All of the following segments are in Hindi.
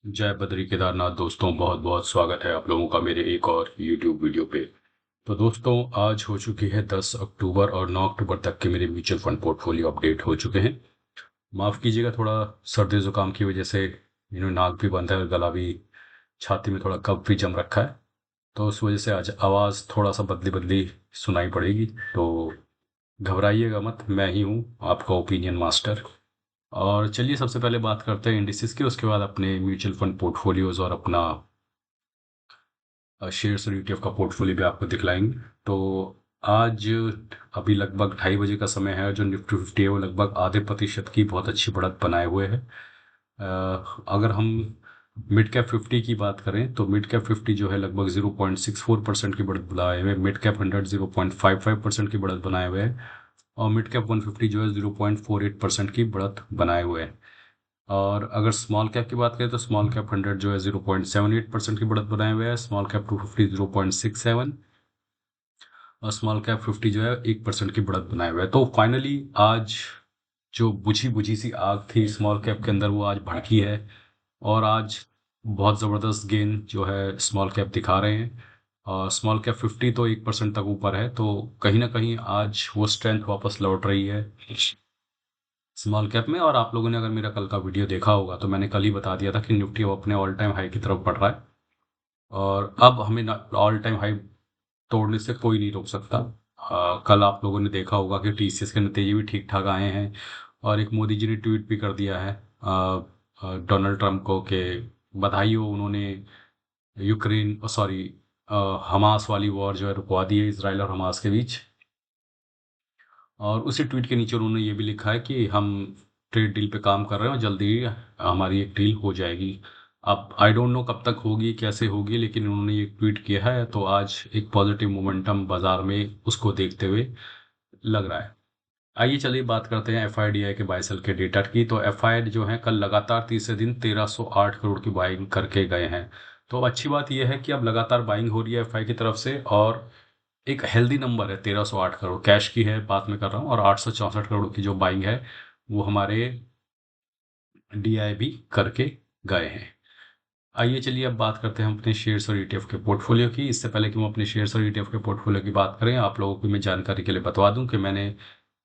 जय बद्री केदारनाथ दोस्तों, बहुत बहुत स्वागत है आप लोगों का मेरे एक और YouTube वीडियो पे। तो दोस्तों, आज हो चुकी है 10 अक्टूबर और 9 अक्टूबर तक के मेरे म्यूचुअल फंड पोर्टफोलियो अपडेट हो चुके हैं। माफ़ कीजिएगा, थोड़ा सर्दी जुकाम की वजह से नाक भी बंद है और गला भी, छाती में थोड़ा कफ भी जम रखा है। तो उस वजह से आज आवाज़ थोड़ा सा बदली बदली सुनाई पड़ेगी। तो घबराइएगा मत, मैं ही हूँ आपका ओपिनियन मास्टर। और चलिए सबसे पहले बात करते हैं इंडिसेस की, उसके बाद अपने म्यूचुअल फंड पोर्टफोलियोज और अपना शेयर्स और ईटीएफ का पोर्टफोलियो भी आपको दिखलाएंगे। तो आज अभी लगभग 2:30 बजे का समय है। जो निफ्टी 50 है वो लगभग आधे प्रतिशत की बहुत अच्छी बढ़त बनाए हुए है। अगर हम मिड कैप 50 की बात करें तो मिड कैप 50 जो है लगभग 0.64% की बढ़त बनाए हुए, मिड कैप 100 0.55% की बढ़त बनाए हुए हैं, और मिड कैप 150 जो है 0.48% की बढ़त बनाए हुए हैं। और अगर स्मॉल कैप की बात करें तो स्मॉल कैप 100 जो है 0.78% की बढ़त बनाए हुए है, स्मॉल कैप 250 0.67, और स्मॉल कैप 50 जो है 1% की बढ़त बनाए हुए है। तो फाइनली आज जो बुझी बुझी सी आग थी स्मॉल कैप के अंदर वो आज भड़की है, और आज बहुत ज़बरदस्त गेन जो है स्मॉल कैप दिखा रहे हैं। और स्मॉल कैप 50 तो 1% तक ऊपर है, तो कहीं ना कहीं आज वो स्ट्रेंथ वापस लौट रही है स्मॉल कैप में। और आप लोगों ने अगर मेरा कल का वीडियो देखा होगा तो मैंने कल ही बता दिया था कि निफ्टी अब अपने ऑल टाइम हाई की तरफ बढ़ रहा है, और अब हमें ऑल टाइम हाई तोड़ने से कोई नहीं रोक सकता। कल आप लोगों ने देखा होगा कि टीसीएस के नतीजे भी ठीक ठाक आए हैं, और एक मोदी जी ने ट्वीट भी कर दिया है डोनाल्ड ट्रंप को कि बधाई हो, उन्होंने यूक्रेन सॉरी हमास वाली वॉर जो है रुकवा दी है इसराइल और हमास के बीच। और उसी ट्वीट के नीचे उन्होंने ये भी लिखा है कि हम ट्रेड डील पे काम कर रहे हैं और जल्दी ही हमारी एक डील हो जाएगी। अब आई डोंट नो कब तक होगी, कैसे होगी, लेकिन उन्होंने ये ट्वीट किया है, तो आज एक पॉजिटिव मोमेंटम बाजार में उसको देखते हुए लग रहा है। आइए चलिए बात करते हैं एफआईडीआई के बाय सेल के डेटा की। तो एफआई जो है कल लगातार तीसरे दिन 1308 करोड़ की बाइंग करके गए हैं। तो अब अच्छी बात यह है कि अब लगातार बाइंग हो रही है एफआई की तरफ से, और एक हेल्दी नंबर है। 1308 करोड़ कैश की है बात में कर रहा हूँ, और 864 करोड़ की जो बाइंग है वो हमारे डीआई भी करके गए हैं। आइए चलिए अब बात करते हैं हम अपने शेयर्स और ईटीएफ के पोर्टफोलियो की। इससे पहले कि हम अपने शेयर्स और ईटीएफ के पोर्टफोलियो की बात करें, आप लोगों को मैं जानकारी के लिए बता दूं कि मैंने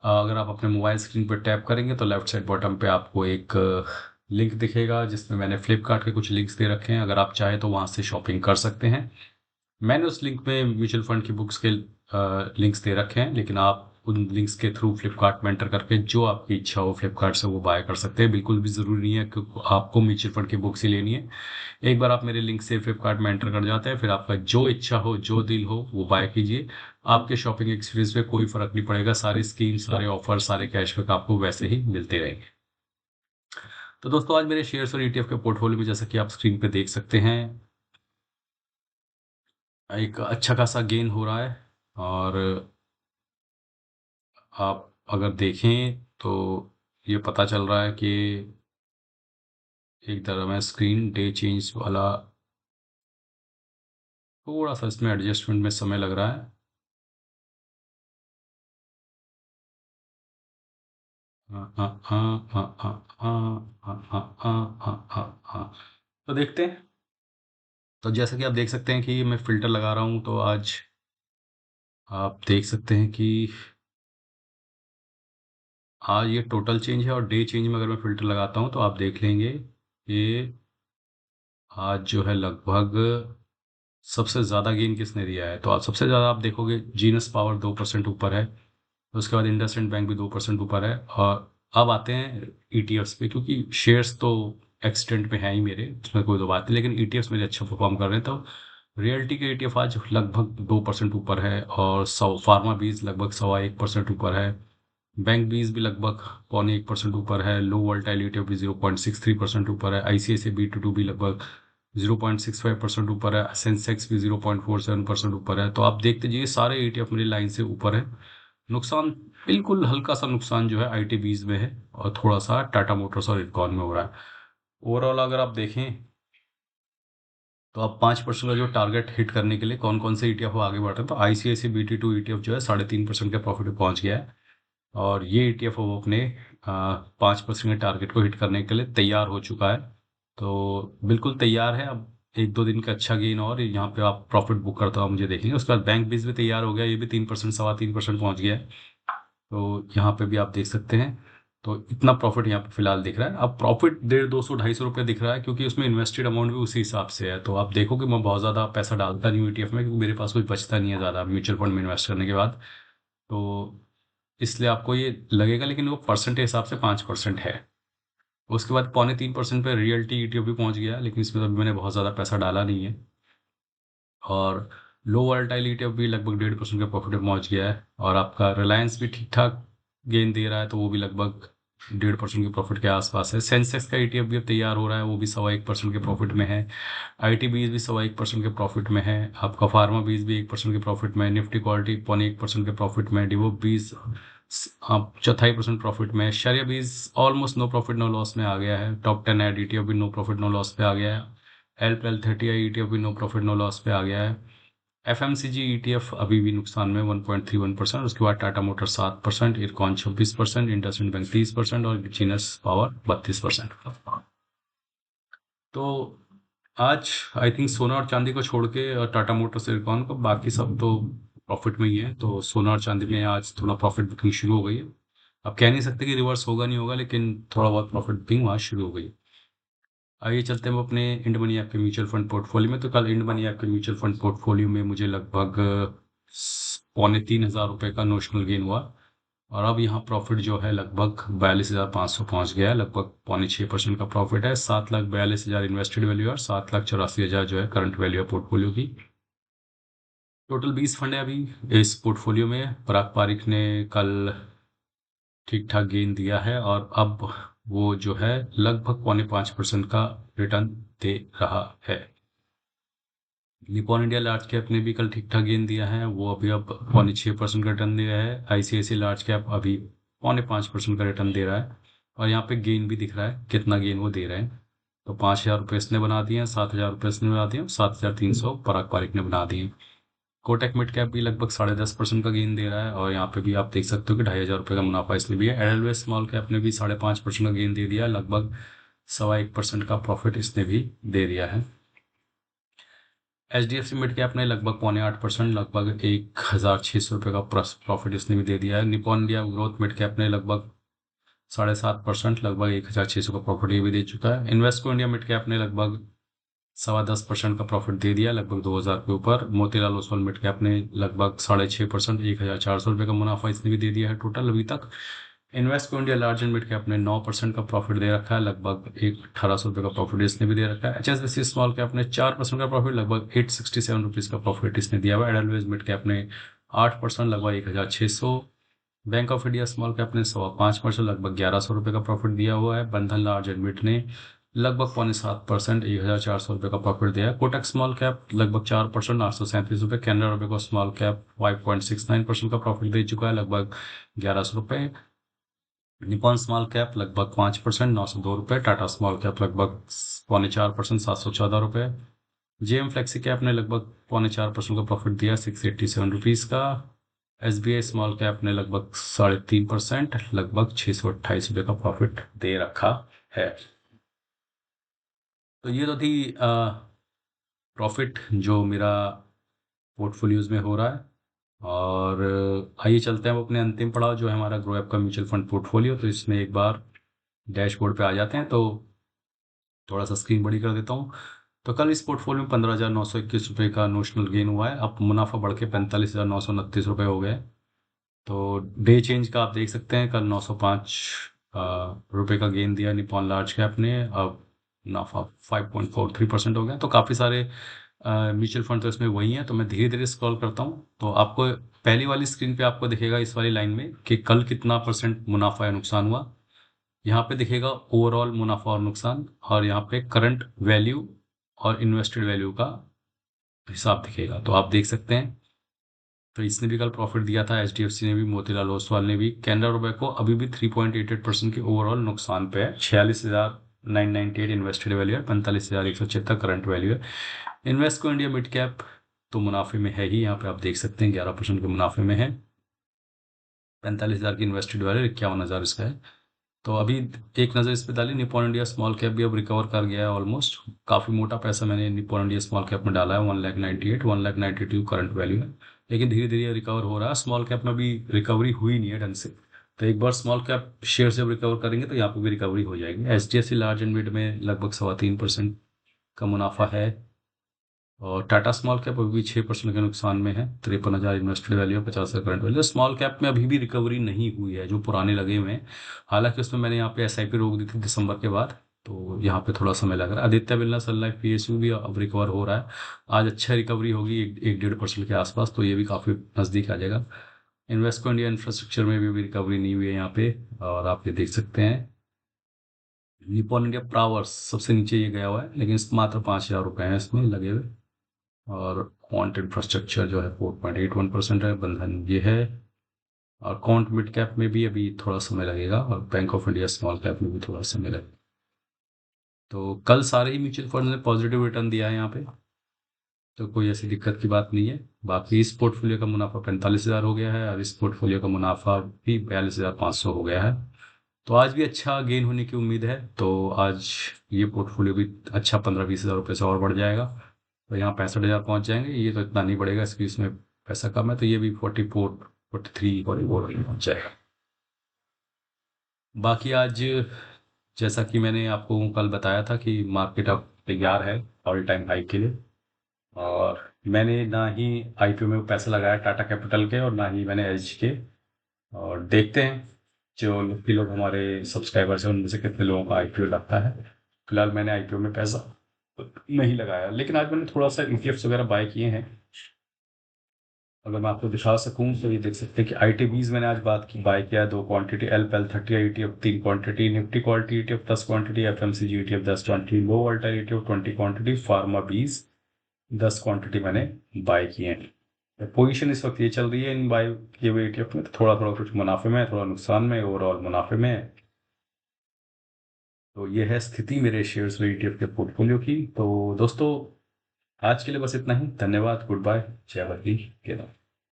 अगर आप अपने मोबाइल स्क्रीन पर टैप करेंगे तो लेफ्ट साइड बॉटम पे आपको एक लिंक दिखेगा जिसमें मैंने फ्लिपकार्ट के कुछ लिंक्स दे रखे हैं। अगर आप चाहें तो वहां से शॉपिंग कर सकते हैं। मैंने उस लिंक में म्यूचुअल फंड की बुक्स के लिंक्स दे रखे हैं, लेकिन आप उन लिंक्स के थ्रू फ्लिपकार्ट में एंटर करके जो आपकी इच्छा हो फ्लिपकार्ट से वो बाय कर सकते हैं। बिल्कुल भी ज़रूरी नहीं है कि आपको म्यूचुअल फंड की बुक्स ही लेनी है। एक बार आप मेरे लिंक से फ्लिपकार्ट में एंटर कर जाते हैं, फिर आपका जो इच्छा हो जो दिल हो वो बाय कीजिए। आपके शॉपिंग एक्सपीरियंस में कोई फर्क नहीं पड़ेगा, सारे स्कीम सारे ऑफर सारे कैशबैक आपको वैसे ही मिलते रहेंगे। तो दोस्तों, आज मेरे शेयर्स और ईटीएफ के पोर्टफोलियो में जैसा कि आप स्क्रीन पे देख सकते हैं, एक अच्छा खासा गेन हो रहा है। और आप अगर देखें तो ये पता चल रहा है कि एक तरह में स्क्रीन डे चेंज वाला थोड़ा सा इसमें एडजस्टमेंट में समय लग रहा है। हाँ हाँ हाँ हाँ हाँ हाँ हाँ हाँ हाँ हाँ हाँ हाँ। तो देखते हैं। तो जैसा कि आप देख सकते हैं कि मैं फिल्टर लगा रहा हूँ, तो आज आप देख सकते हैं कि आज ये टोटल चेंज है, और डे चेंज में अगर मैं फिल्टर लगाता हूँ तो आप देख लेंगे कि आज जो है लगभग सबसे ज़्यादा गेन किसने दिया है। तो आज सबसे ज़्यादा आप देखोगे जीनस पावर 2% ऊपर है, उसके बाद इंडसइंड बैंक भी 2% ऊपर है। और अब आते हैं ईटीएफ्स पे, क्योंकि शेयर्स तो एक्सटेंट पे हैं ही मेरे, उसमें कोई दो बात नहीं, लेकिन ईटीएफ्स मेरे अच्छा परफॉर्म कर रहे हैं। तो रियल्टी के ईटीएफ आज लगभग 2% ऊपर है, और सौ फार्मा बीज लगभग 1.25% ऊपर है, बैंक बीज भी लगभग 0.25% ऊपर है, लो वोल्टाइल ईटीएफ भी 0.63% ऊपर है, आईसीआईसी बी टू भी लगभग 0.65% ऊपर है, सेंसेक्स भी 0.47% ऊपर है। तो आप देखते जाइए सारे ईटीएफ मेरी लाइन से ऊपर है। नुकसान बिल्कुल हल्का सा नुकसान जो है आईटी बीज में है, और थोड़ा सा टाटा मोटर्स और इरकॉन में हो रहा है। ओवरऑल अगर आप देखें तो आप 5% का जो टारगेट हिट करने के लिए कौन कौन से ईटीएफ आगे बढ़ रहे हैं, तो आईसीआईसी बीटी 2 ईटीएफ जो है 3.5% के प्रॉफिट पे पहुंच गया है, और ये ईटीएफ वो अपने 5% के टारगेट को हिट करने के लिए तैयार हो चुका है। तो बिल्कुल तैयार है। अब एक दो दिन का अच्छा गेन और यहाँ पे आप प्रॉफिट बुक करता हुआ मुझे देखेंगे। उसके बाद बैंक बीस भी तैयार हो गया, ये भी 3%, 3.25% पहुंच गया है। तो यहाँ पे भी आप देख सकते हैं। तो इतना प्रॉफिट यहाँ पे फिलहाल दिख रहा है। अब प्रॉफिट 150, 200, 250 रुपये दिख रहा है, क्योंकि उसमें इन्वेस्टेड अमाउंट भी उसी हिसाब से है। तो आप देखो कि मैं बहुत ज़्यादा पैसा डालता नहीं हूँ ETF में, क्योंकि मेरे पास कुछ बचता नहीं है ज़्यादा म्यूचुअल फंड में इन्वेस्ट करने के बाद। तो इसलिए आपको ये लगेगा, लेकिन वो परसेंट के हिसाब से 5% है। उसके बाद 2.25% पे रियल्टी ETF भी पहुंच गया, लेकिन इसमें तो अभी मैंने बहुत ज़्यादा पैसा डाला नहीं है। और लो वोलेटाइल ETF भी लगभग 1.5% के प्रॉफिट में पहुंच गया है। और आपका रिलायंस भी ठीक ठाक गेन दे रहा है, तो वो भी लगभग 1.5% के प्रॉफिट के आसपास है। सेंसेक्स का ETF भी अब तैयार हो रहा है, वो भी 1.25% के प्रॉफिट में है। IT बीज भी 1.25% के प्रॉफिट में है। आपका फार्मा बीज भी 1% के प्रॉफिट में है। निफ्टी क्वालिटी 0.1% के प्रॉफिट में है। डिवो बीज आप 0.25% प्रॉफिट में है। शरिया bees almost no profit no loss में आ गया है। टॉप 10 एड ETF भी नो प्रॉफिट नो लॉस पे आ गया है। LPL30 ETF भी नो प्रॉफिट नो लॉस पे आ गया है। FMCG ETF अभी भी नुकसान में 1.31%। उसके बाद टाटा मोटर 7%, इरकॉन 26%, इंडसइंड बैंक 30% और जीनस पावर 32%। तो आज आई थिंक सोना और चांदी को छोड़ के टाटा मोटर्स, इरकॉन को, बाकी सब तो प्रॉफिट में ही है। तो सोना और चांदी में आज थोड़ा प्रॉफिट बुकिंग शुरू हो गई है। अब कह नहीं सकते कि रिवर्स होगा नहीं होगा, लेकिन थोड़ा बहुत प्रॉफिट बुकिंग वहाँ शुरू हो गई। आइए चलते हैं अपने इंड मनी ऐप के म्यूचुअल फंड पोर्टफोलियो में। तो कल इंड मनी ऐप के म्यूचुअल फंड पोर्टफोलियो में मुझे लगभग 3,500 रुपये का नोशनल गेन हुआ। और अब यहाँ प्रॉफिट जो है लगभग 42,500 पहुंच गया है। लगभग 5.6% का प्रॉफिट है। 7,42,000 इन्वेस्टेड वैल्यू है और 7,84,000 जो है करंट वैल्यू है पोर्टफोलियो की। टोटल 20 फंड है अभी इस पोर्टफोलियो में। पराग पारिक ने कल ठीक ठाक गेन दिया है, और अब वो जो है लगभग 4.5% का रिटर्न दे रहा है। निपॉन इंडिया लार्ज कैप ने भी कल ठीक ठाक गेन दिया है, वो अभी अब 6.25% का रिटर्न दे रहा है। ICICI लार्ज कैप अभी 5.5% का रिटर्न दे रहा है। और यहाँ पे गेन भी दिख रहा है, कितना गेन वो दे रहे हैं। तो 5,000 रुपये इसने बना दिए हैं, 7,000 रुपये इसने बना दिए, 7,300 पराग पारिक ने बना दिए। कोटक मिड कैप भी लगभग 10.5% का गेन दे रहा है, और यहाँ पे भी आप देख सकते हो कि 2,500 रुपये का मुनाफा इसने भी है। एडलवेस स्मॉल कैप ने भी 5.5% का गेन दे दिया है। लगभग 1.25% का प्रॉफिट इसने भी दे दिया है। HDFC मिड कैप ने लगभग 0.8%, लगभग 1,600 रुपये का प्रॉफिट इसने भी दे दिया है। Nippon India growth mid cap ने लगभग 7.5%, लगभग 1,600 का प्रॉफिट ये भी दे चुका है। इन्वेस्को इंडिया मिड कैप ने लगभग 10.25% का प्रॉफिट दे दिया, लगभग 2,000 के ऊपर। मोतीलाल ओसवाल मिड कैप ने लगभग 6.5%, 1,400 रुपये का मुनाफा इसने भी दे दिया है टोटल अभी तक। Invesco India large and mid cap ने 9% का प्रॉफिट दे रखा है, लगभग 1,800 रुपये का प्रॉफिट इसने भी दे रखा है। HSBC स्मॉल कैप ने 4% का प्रॉफिट, लगभग 867 रुपीज़ का प्रॉफिट इसने दिया हुआ है। एडलवेज मिड कैप ने 8%, लगभग 1,600। Bank of India small cap ने 5.25%, लगभग 1,100 रुपये का प्रॉफिट दिया हुआ है। बंधन लार्ज एंड मिड ने लगभग 0.7%, 1,400 रुपये का प्रॉफिट दिया है। कोटक स्मॉल कैप लगभग 4%, 837 रुपये। कैनरा रुपये को स्मॉल कैप 5.69% का प्रॉफिट दे चुका है, लगभग 1,100 रुपये। निपॉन स्मॉल कैप लगभग 5%, 902 रुपये। टाटा स्मॉल कैप लगभग 4.25%, 714 रुपये। JM फ्लेक्सी कैप ने लगभग 4.25% का प्रॉफिट दिया, 687 रुपीज़ का। SBI स्मॉल कैप ने लगभग 3.5%, लगभग 628 रुपये का प्रॉफिट दे रखा है। तो ये तो थी प्रॉफिट जो मेरा पोर्टफोलियोज में हो रहा है। और आइए चलते हैं अब अपने अंतिम पड़ाव, जो है हमारा ग्रो ऐप का म्यूचुअल फंड पोर्टफोलियो। तो इसमें एक बार डैशबोर्ड पे आ जाते हैं। तो थोड़ा सा स्क्रीन बड़ी कर देता हूँ। तो कल इस पोर्टफोलियो में 15,921 रुपये का नोशनल गेन हुआ है। अब मुनाफा बढ़ के 45,929 रुपये हो गए। तो डे चेंज का आप देख सकते हैं, कल 905 रुपये का गेन दिया निपॉन लार्ज कैप ने। अब मुनाफा 5.43% हो गया। तो काफ़ी सारे म्यूचुअल फंड तो इसमें वही हैं। तो मैं धीरे धीरे स्क्रॉल करता हूँ, तो आपको पहली वाली स्क्रीन पे आपको दिखेगा इस वाली लाइन में कि कल कितना % मुनाफा या नुकसान हुआ। यहाँ पे दिखेगा ओवरऑल मुनाफा और नुकसान, और यहाँ पे करंट वैल्यू और इन्वेस्टेड वैल्यू का हिसाब दिखेगा। तो आप देख सकते हैं। तो इसने भी कल प्रॉफिट दिया था, HDFC ने भी, मोतीलाल ओसवाल ने भी। कैनरा रुपये को अभी भी 3.88% के ओवरऑल नुकसान पे है। 46,998 इन्वेस्टेड वैल्यू है, 45,176 करंट वैल्यू है। इन्वेस्टको इंडिया मिड कैप तो मुनाफे में है ही, यहाँ पे आप देख सकते हैं 11% के मुनाफे में है। 45,000 की इन्वेस्टेड वैल्यू, 51,000 इसका है। तो अभी एक नज़र इस पे डाली, निप्पॉन इंडिया स्मॉल कैप भी अब रिकवर कर गया है ऑलमोस्ट। काफ़ी मोटा पैसा मैंने निप्पॉन इंडिया स्मॉल कैप में डाला है, 1,98,000, 1,92,000 करंट वैल्यू है। लेकिन धीरे धीरे रिकवर हो रहा है। स्मॉल कैप में भी रिकवरी हुई नहीं है ढंग से। तो एक बार स्मॉल कैप शेयर जब रिकवर करेंगे तो यहाँ पे भी रिकवरी हो जाएगी। HDFC लार्ज एंड मिड में लगभग 3.25% का मुनाफा है। और टाटा स्मॉल कैप अभी भी 6% के नुकसान में है। 53,000 invested value, 50 current value. Small cap में अभी भी रिकवरी नहीं हुई है जो पुराने लगे हुए हैं। हालांकि उसमें मैंने यहाँ पे SIP रोक दी थी दिसंबर के बाद, तो यहाँ पे थोड़ा समय लग रहा है। आदित्य बिरला सन लाइफ PSU भी अब रिकवर हो रहा है। आज अच्छा रिकवरी होगी, 1-1.5% के आसपास, तो ये भी काफ़ी नज़दीक आ जाएगा। इन्वेस्को इंडिया इंफ्रास्ट्रक्चर में भी अभी रिकवरी नहीं हुई है यहाँ पे, और आप ये देख सकते हैं। निप्पॉन इंडिया पावर्स सबसे नीचे ये गया हुआ है, लेकिन मात्र 5,000 रुपये हैं इसमें लगे हुए। और क्वांट इंफ्रास्ट्रक्चर जो है 4.81% है। बंधन ये है। और क्वांट मिड कैप में भी अभी थोड़ा समय लगेगा, और bank of India small cap में भी थोड़ा समय लगेगा। तो कल सारे ही म्यूचुअल फंड ने पॉजिटिव रिटर्न दिया है यहाँ पे, तो कोई ऐसी दिक्कत की बात नहीं है। बाकी इस पोर्टफोलियो का मुनाफा 45,000 हो गया है, और इस पोर्टफोलियो का मुनाफा भी 42,500 हो गया है। तो आज भी अच्छा गेन होने की उम्मीद है। तो आज ये पोर्टफोलियो भी अच्छा 15-20 हज़ार रुपये से और बढ़ जाएगा। तो यहाँ 65,000 पहुँच जाएंगे। ये तो इतना नहीं बढ़ेगा, इसकी इसमें पैसा कम है, तो ये भी 44, 43, 44 पहुँच जाएगा। बाकी आज जैसा कि मैंने आपको कल बताया था कि मार्केट अब तैयार है ऑल टाइम हाई के लिए। और मैंने ना ही IPO में पैसा लगाया टाटा कैपिटल के, और ना ही मैंने एज के। और देखते हैं जो भी लोग हमारे सब्सक्राइबर्स हैं उनमें से कितने लोगों का IPO लगता है। फिलहाल मैंने IPO में पैसा नहीं लगाया, लेकिन आज मैंने थोड़ा सा ETFs वगैरह बाय किए हैं। अगर मैं आपको दिखा सकूं तो ये देख सकते हैं कि ITBs मैंने आज बात की बाय किया 2 quantity, LPL30 ETF 3 quantity, Nifty quality ETF 10 quantity, FMCG ETF 10 quantity, low volatile ETF 20 quantity, pharma BeES 10 quantity मैंने बाय किए हैं। पोजीशन इस वक्त ये चल रही है इन बाय किए हुए ETF में, तो थोड़ा थोड़ा कुछ मुनाफे में, थोड़ा नुकसान में, ओवरऑल मुनाफे में। तो ये है स्थिति मेरे शेयर्स में ETF के पोर्टफोलियो की। तो दोस्तों, आज के लिए बस इतना ही। धन्यवाद, गुड बाय, जय बद्री, केदार।